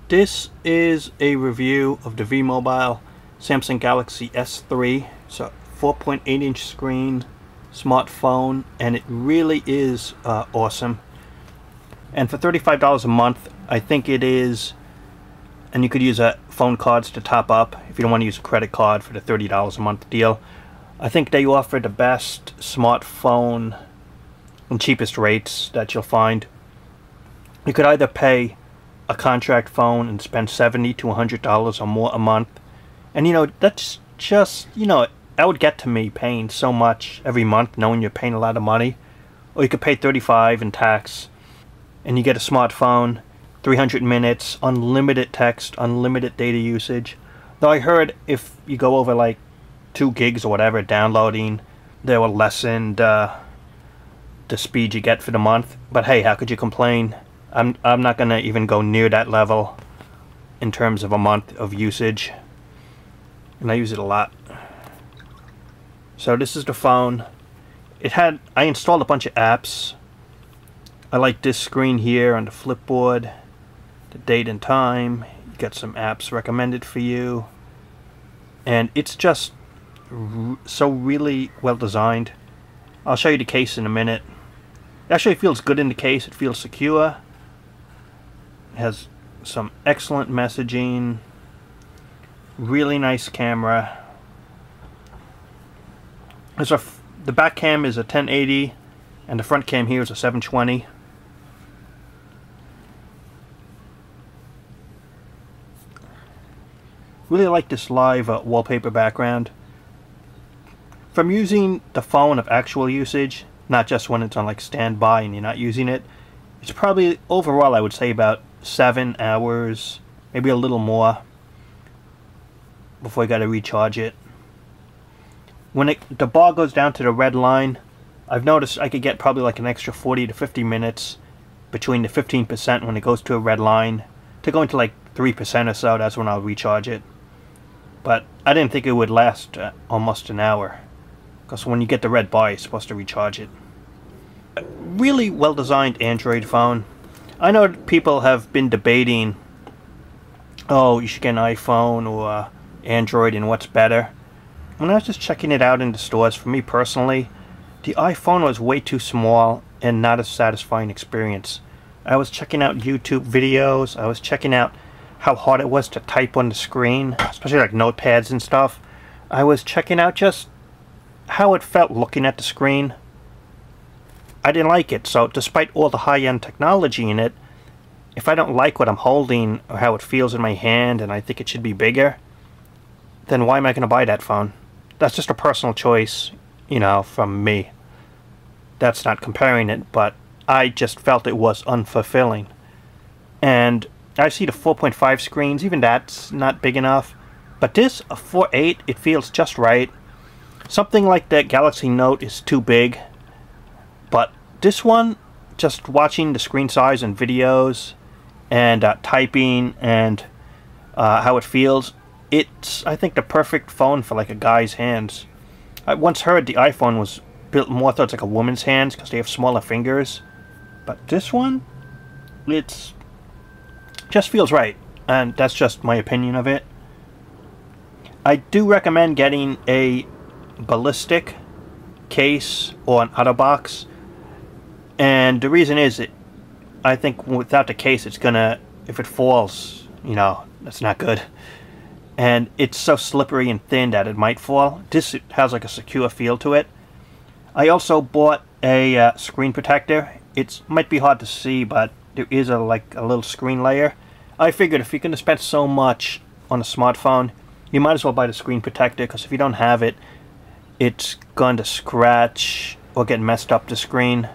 This is a review of the V-Mobile Samsung Galaxy S3. It's a 4.8-inch screen smartphone, and it really is awesome. And for $35 a month, I think it is, and you could use phone cards to top up if you don't want to use a credit card for the $30 a month deal. I think they offer the best smartphone and cheapest rates that you'll find. You could either pay a contract phone and spend $70 to $100 or more a month, and that's just, that would get to me paying so much every month knowing you're paying a lot of money. Or you could pay $35 in tax and you get a smartphone, 300 minutes, unlimited text, unlimited data usage. Though I heard if you go over like 2 gigs or whatever downloading, they will lessen the speed you get for the month. But hey, how could you complain? I'm not gonna even go near that level in terms of a month of usage, and I use it a lot. So this is the phone. I installed a bunch of apps. I like this screen here on the flipboard, the date and time. You got some apps recommended for you, and it's just so really well designed. I'll show you the case in a minute. It actually feels good in the case. It feels secure. Has some excellent messaging, really nice camera. The back cam is a 1080 and the front cam here is a 720. Really like this live wallpaper background. From using the phone of actual usage, not just when it's on like standby and you're not using it, it's probably overall I would say about 7 hours, maybe a little more, before you got to recharge it. When the bar goes down to the red line, I've noticed I could get probably like an extra 40 to 50 minutes between the 15% when it goes to a red line to going to like 3% or so. That's when I'll recharge it. But I didn't think it would last almost an hour, because when you get the red bar, you're supposed to recharge it. A really well designed Android phone. I know people have been debating, oh, you should get an iPhone or Android and what's better. When I was just checking it out in the stores, for me personally, the iPhone was way too small and not a satisfying experience. I was checking out YouTube videos, I was checking out how hard it was to type on the screen, especially like notepads and stuff. I was checking out just how it felt looking at the screen. I didn't like it, so despite all the high-end technology in it, if I don't like what I'm holding or how it feels in my hand and I think it should be bigger, then why am I going to buy that phone? That's just a personal choice, from me. That's not comparing it, but I just felt it was unfulfilling. And I see the 4.5 screens, even that's not big enough. But this, a 4.8, it feels just right. Something like that Galaxy Note is too big. But this one, just watching the screen size and videos and typing and how it feels, it's, I think, the perfect phone for like a guy's hands. I once heard the iPhone was built more towards like a woman's hands because they have smaller fingers. But this one, it's just feels right. And that's just my opinion of it. I do recommend getting a ballistic case or an OtterBox. And the reason is, I think without the case, it's gonna, if it falls, that's not good. And it's so slippery and thin that it might fall. This has like a secure feel to it. I also bought a screen protector. It might be hard to see, but there is a little screen layer. I figured if you're gonna spend so much on a smartphone, you might as well buy the screen protector, because if you don't have it, it's going to scratch or get messed up the screen.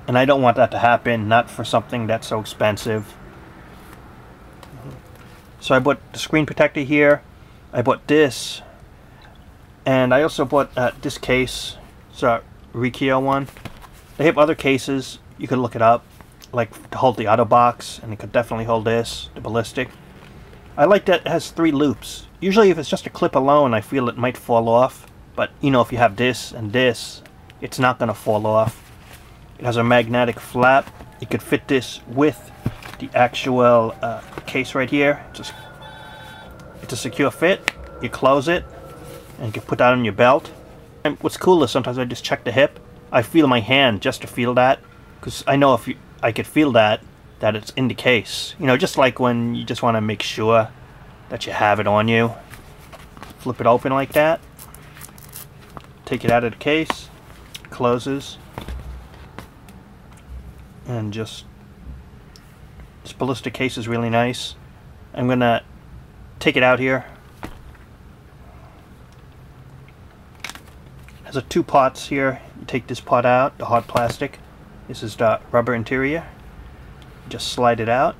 And I don't want that to happen, not for something that's so expensive. So I bought the screen protector here. I bought this. And I also bought this case. It's a Rikio one. They have other cases. You could look it up. Like to hold the OtterBox. And it could definitely hold this, the ballistic. I like that it has 3 loops. Usually if it's just a clip alone, I feel it might fall off. But, if you have this and this, it's not going to fall off. It has a magnetic flap. You could fit this with the actual case right here. It's a secure fit. You close it and you can put that on your belt. And what's cool is sometimes I just check the hip. I feel my hand just to feel that, because I know I could feel that it's in the case. You know, just like when you just want to make sure that you have it on you. Flip it open like that. Take it out of the case. Closes. And just... this ballistic case is really nice. I'm going to take it out here. It has two pots here. You take this pot out, the hard plastic. This is the rubber interior. Just slide it out.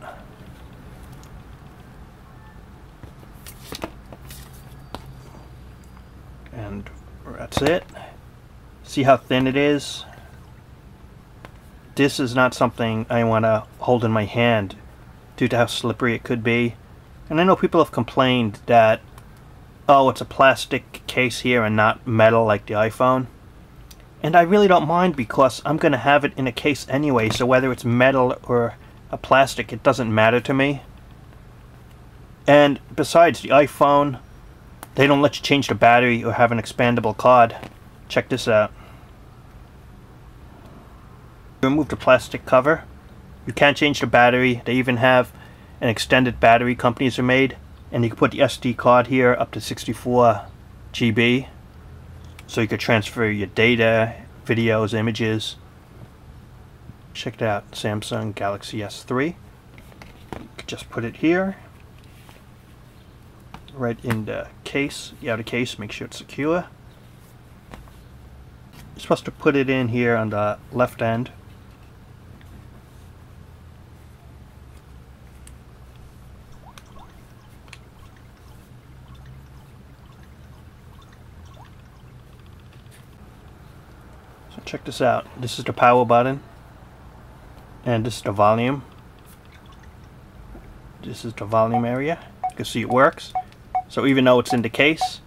And that's it. See how thin it is? This is not something I want to hold in my hand due to how slippery it could be. And I know people have complained that, oh, it's a plastic case here and not metal like the iPhone. And I really don't mind, because I'm going to have it in a case anyway, so whether it's metal or a plastic, it doesn't matter to me. And besides, the iPhone, they don't let you change the battery or have an expandable card. Check this out. Remove the plastic cover. You can't change the battery. They even have an extended battery companies are made. And you can put the SD card here up to 64 GB. So you could transfer your data, videos, images. Check it out, Samsung Galaxy S3. You could just put it here. Right in the case, the outer case, make sure it's secure. You're supposed to put it in here on the left end. So check this out. This is the power button. And this is the volume. This is the volume area. You can see it works. So even though it's in the case,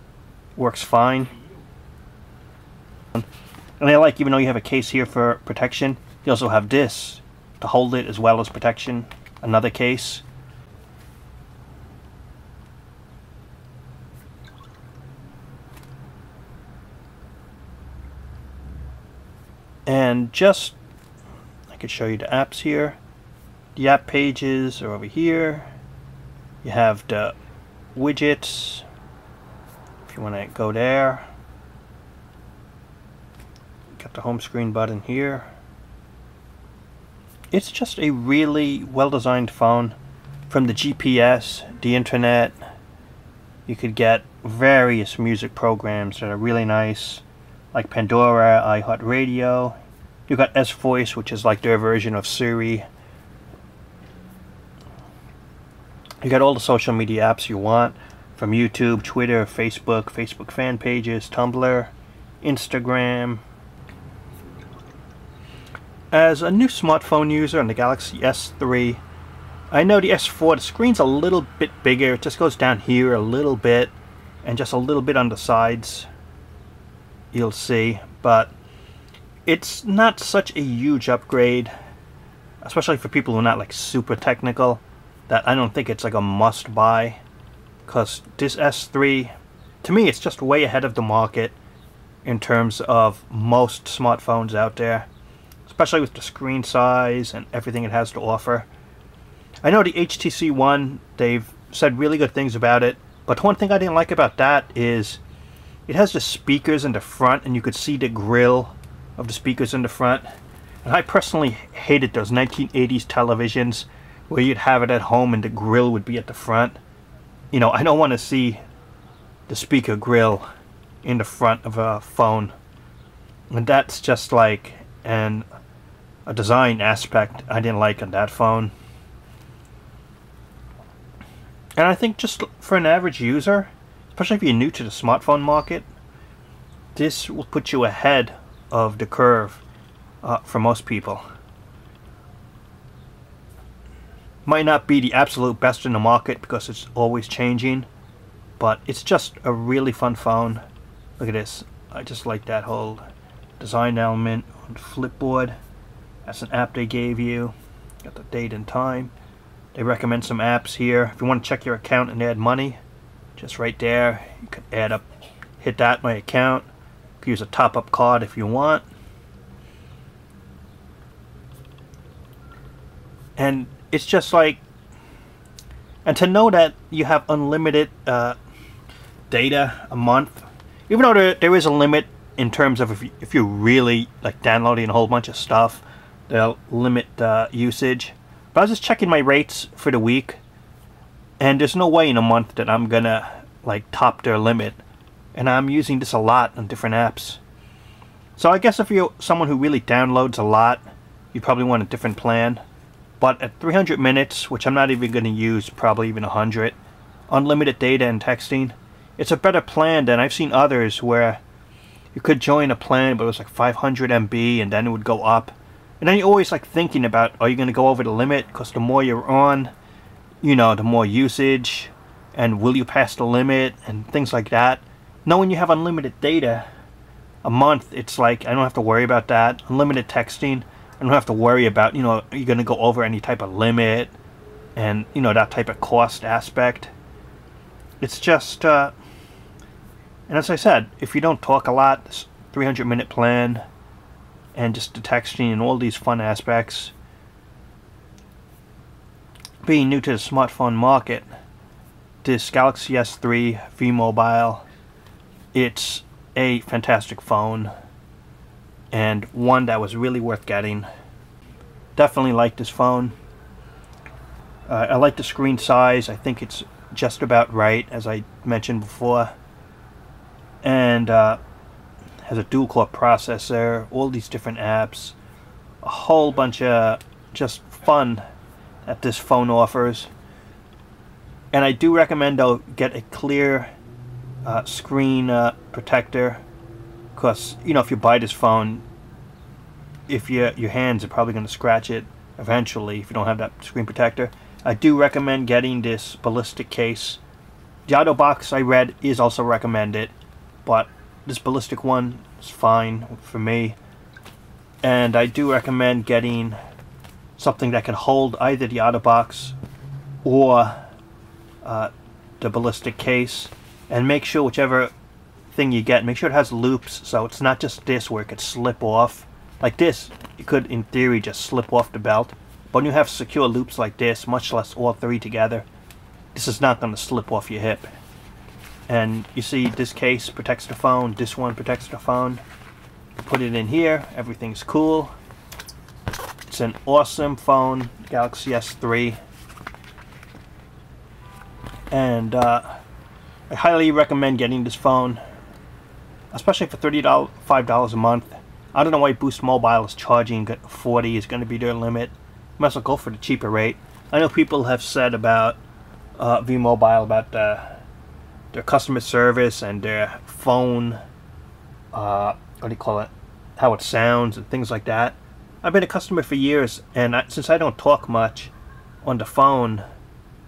it works fine. And I like, even though you have a case here for protection, you also have this to hold it as well as protection. Another case. And just, I could show you the apps here. The app pages are over here. You have the widgets, if you want to go there. Got the home screen button here. It's just a really well designed phone. From the GPS, the internet, you could get various music programs that are really nice, like Pandora, iHeartRadio. You got S-Voice, which is like their version of Siri. You got all the social media apps you want, from YouTube, Twitter, Facebook fan pages, Tumblr, Instagram. As a new smartphone user on the Galaxy S3, I know the S4, the screen's a little bit bigger. It just goes down here a little bit, and just a little bit on the sides, you'll see. But it's not such a huge upgrade, especially for people who are not like super technical, that I don't think it's like a must buy. Because this S3, to me, it's just way ahead of the market in terms of most smartphones out there, especially with the screen size and everything it has to offer. I know the HTC One, they've said really good things about it, but one thing I didn't like about that is it has the speakers in the front, and you could see the grill of the speakers in the front. And I personally hated those 1980s televisions where you'd have it at home and the grill would be at the front. You know, I don't want to see the speaker grill in the front of a phone. And that's just like a design aspect I didn't like on that phone. And I think just for an average user, especially if you're new to the smartphone market, this will put you ahead of the curve for most people. Might not be the absolute best in the market because it's always changing, but it's just a really fun phone. Look at this. I just like that whole design element on the flipboard. That's an app they gave you. Got the date and time. They recommend some apps here. If you want to check your account and add money, just right there, you could add up, hit that my account. You could use a top-up card if you want. And it's just like, and to know that you have unlimited data a month, even though there is a limit in terms of if you're really like downloading a whole bunch of stuff, they'll limit usage. But I was just checking my rates for the week, and there's no way in a month that I'm gonna like top their limit, and I'm using this a lot on different apps. So I guess if you're someone who really downloads a lot, you probably want a different plan. But at 300 minutes, which I'm not even going to use, probably even 100, unlimited data and texting, it's a better plan than I've seen others where you could join a plan, but it was like 500 MB, and then it would go up. And then you're always like thinking about, are you going to go over the limit? Because the more you're on, you know, the more usage, and will you pass the limit, and things like that. Knowing you have unlimited data a month, it's like, I don't have to worry about that. Unlimited texting, I don't have to worry about, you know, are you going to go over any type of limit, and, you know, that type of cost aspect. It's just, and as I said, if you don't talk a lot, this 300-minute plan, and just the texting and all these fun aspects, being new to the smartphone market, this Galaxy S3 V Mobile, it's a fantastic phone, and one that was really worth getting. Definitely like this phone. I like the screen size. I think it's just about right, as I mentioned before. And has a dual-core processor, all these different apps, a whole bunch of just fun that this phone offers. And I do recommend, though, get a clear screen protector, because, you know, if you buy this phone, if your hands are probably going to scratch it eventually if you don't have that screen protector. I do recommend getting this ballistic case. The auto box I read is also recommended, but this ballistic one is fine for me. And I do recommend getting something that can hold either the auto box or the ballistic case, and make sure whichever thing you get, make sure it has loops, so it's not just this where it could slip off. Like this, you could in theory just slip off the belt, but when you have secure loops like this, much less all three together, this is not going to slip off your hip. And you see, this case protects the phone, this one protects the phone. Put it in here, everything's cool. It's an awesome phone, Galaxy S3. And I highly recommend getting this phone, especially for $35 a month. I don't know why Boost Mobile is charging $40 is going to be their limit. Might as well go for the cheaper rate. I know people have said about V Mobile, about their customer service and their phone, what do you call it, how it sounds and things like that. I've been a customer for years, and since I don't talk much on the phone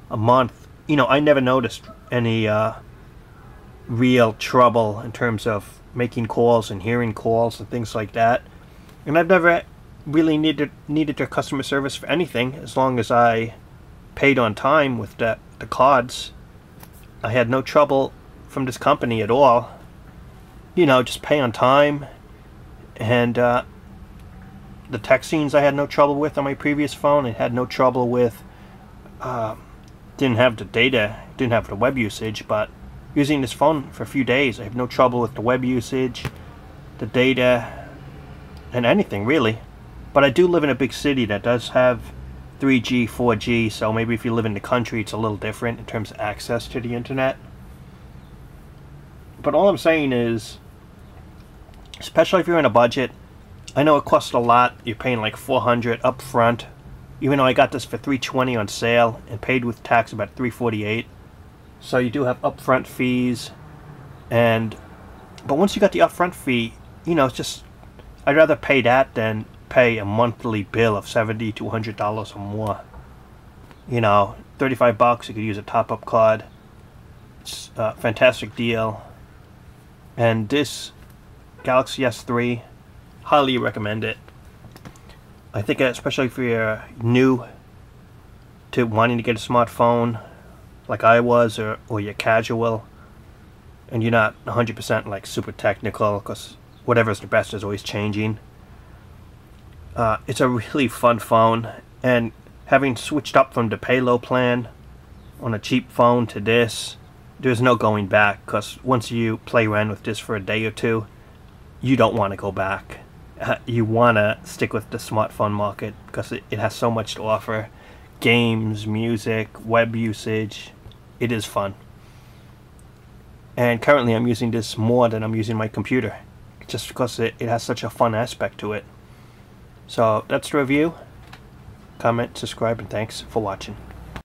a month, you know, I never noticed any real trouble in terms of making calls and hearing calls and things like that. And I've never really needed their customer service for anything, as long as I paid on time with the cards. I had no trouble from this company at all. You know, just pay on time. And the textings I had no trouble with on my previous phone. I had no trouble with, didn't have the data, didn't have the web usage, but using this phone for a few days, I have no trouble with the web usage, the data, and anything really. But I do live in a big city that does have 3G, 4G, so maybe if you live in the country it's a little different in terms of access to the internet. But all I'm saying is, especially if you're in a budget, I know it costs a lot. You're paying like $400 up front, even though I got this for $320 on sale and paid with tax about $348. So you do have upfront fees, but once you got the upfront fee, you know, it's just, I'd rather pay that than pay a monthly bill of $70 to $100 or more. You know, $35, you could use a top-up card. It's a fantastic deal. And this Galaxy S3, highly recommend it. I think especially if you're new to wanting to get a smartphone like I was, or you're casual and you're not 100% like super technical, because whatever's the best is always changing. It's a really fun phone, and having switched up from the pay low plan on a cheap phone to this, there's no going back, because once you play around with this for a day or two, you don't want to go back. You want to stick with the smartphone market because it has so much to offer. Games, music, web usage. It is fun. And currently I'm using this more than I'm using my computer, just because it has such a fun aspect to it. So that's the review. Comment, subscribe, and thanks for watching.